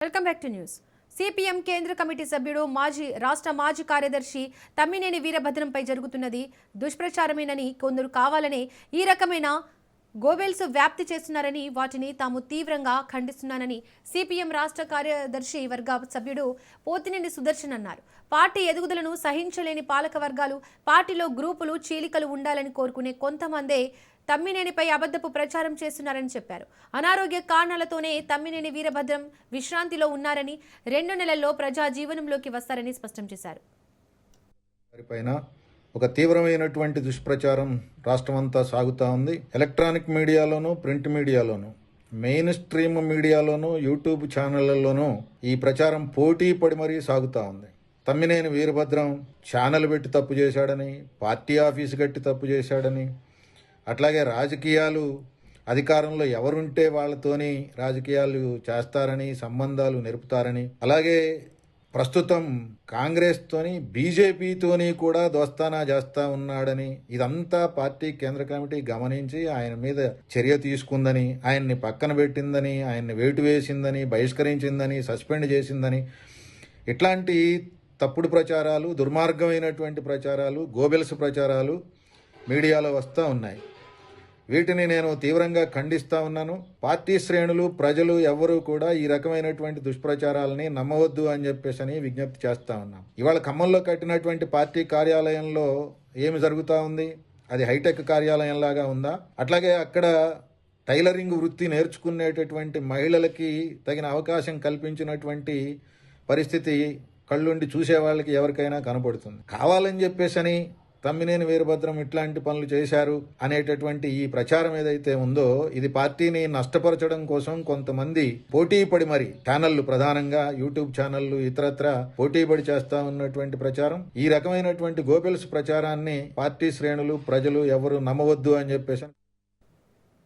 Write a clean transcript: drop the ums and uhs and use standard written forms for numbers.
Welcome back to news. CPM కేంద్ర committee సభ్యుడు రాష్ట్ర మాజీ కార్యదర్శి తమ్మినేని వీరభద్రంపై జరుగుతున్నది దుష్ప్రచారమేనని, కొందరు కావాలనే ఈ రకమైన గోబెల్స్ వ్యాప్తి చేస్తున్నారని, వాటిని తాము తీవ్రంగా ఖండిస్తున్నానని సిపిఎం రాష్ట్ర కార్యదర్శి వర్గ సభ్యుడు పోతినేని సుదర్శన్ అన్నారు. పార్టీ ఎదుగుదలను సహించలేని పాలక వర్గాలు, పార్టీలో గ్రూపులు చీలికలు ఉండాలని కోరుకునే కొంతమందే తమ్మినేనిపై అబద్ధపు ప్రచారం చేస్తున్నారని చెప్పారు. అనారోగ్య కారణాలతోనే తమ్మినేని వీరభద్రం విశ్రాంతిలో ఉన్నారని, 2 నెలల్లో ప్రజా జీవనంలోకి వస్తారని స్పష్టం చేశారు. ఒక తీవ్రమైనటువంటి దుష్ప్రచారం రాష్ట్రమంతా సాగుతూ ఉంది. ఎలక్ట్రానిక్ మీడియాలోనూ, ప్రింట్ మీడియాలోనూ, మెయిన్ స్ట్రీమ్ మీడియాలోనూ, యూట్యూబ్ ఛానళ్లలోనూ ఈ ప్రచారం పోటీ పడి మరీ సాగుతూ ఉంది. తమ్మినేని వీరభద్రం ఛానల్ పెట్టి తప్పు చేశాడని, పార్టీ ఆఫీసు కట్టి తప్పు చేశాడని, అట్లాగే రాజకీయాలు అధికారంలో ఎవరుంటే వాళ్ళతోని రాజకీయాలు చేస్తారని, సంబంధాలు నెరుపుతారని, అలాగే ప్రస్తుతం కాంగ్రెస్తోని బీజేపీతోని కూడా దోస్తానా చేస్తా ఉన్నాడని, ఇదంతా పార్టీ కేంద్ర కమిటీ గమనించి ఆయన మీద చర్య తీసుకుందని, ఆయన్ని పక్కన పెట్టిందని, ఆయన్ని వేటు వేసిందని, బహిష్కరించిందని, సస్పెండ్ చేసిందని, ఇట్లాంటి తప్పుడు ప్రచారాలు, దుర్మార్గమైనటువంటి ప్రచారాలు, గోబెల్స్ ప్రచారాలు మీడియాలో వస్తూ ఉన్నాయి. వీటిని నేను తీవ్రంగా ఖండిస్తూ ఉన్నాను. పార్టీ శ్రేణులు, ప్రజలు ఎవ్వరూ కూడా ఈ రకమైనటువంటి దుష్ప్రచారాలని నమ్మవద్దు అని చెప్పేసి విజ్ఞప్తి చేస్తూ ఉన్నాం. ఇవాళ ఖమ్మంలో కట్టినటువంటి పార్టీ కార్యాలయంలో ఏమి జరుగుతూ ఉంది? అది హైటెక్ కార్యాలయంలాగా ఉందా? అట్లాగే అక్కడ టైలరింగ్ వృత్తి నేర్చుకునేటటువంటి మహిళలకి తగిన అవకాశం కల్పించినటువంటి పరిస్థితి కళ్ళుండి చూసే వాళ్ళకి ఎవరికైనా కనపడుతుంది. కావాలని చెప్పేసి తమ్మినేని వీరభద్రం ఇట్లాంటి పనులు చేశారు అనేటటువంటి ఈ ప్రచారం ఏదైతే ఉందో, ఇది పార్టీని నష్టపరచడం కోసం కొంతమంది పోటీపడి మరి ఛానళ్లు, ప్రధానంగా యూట్యూబ్ ఛానళ్లు, ఇతరత్ర పోటీపడి చేస్తా ఉన్నటువంటి ప్రచారం. ఈ రకమైనటువంటి గోబెల్స్ ప్రచారాన్ని పార్టీ శ్రేణులు, ప్రజలు ఎవరు నమ్మవద్దు అని చెప్పేసి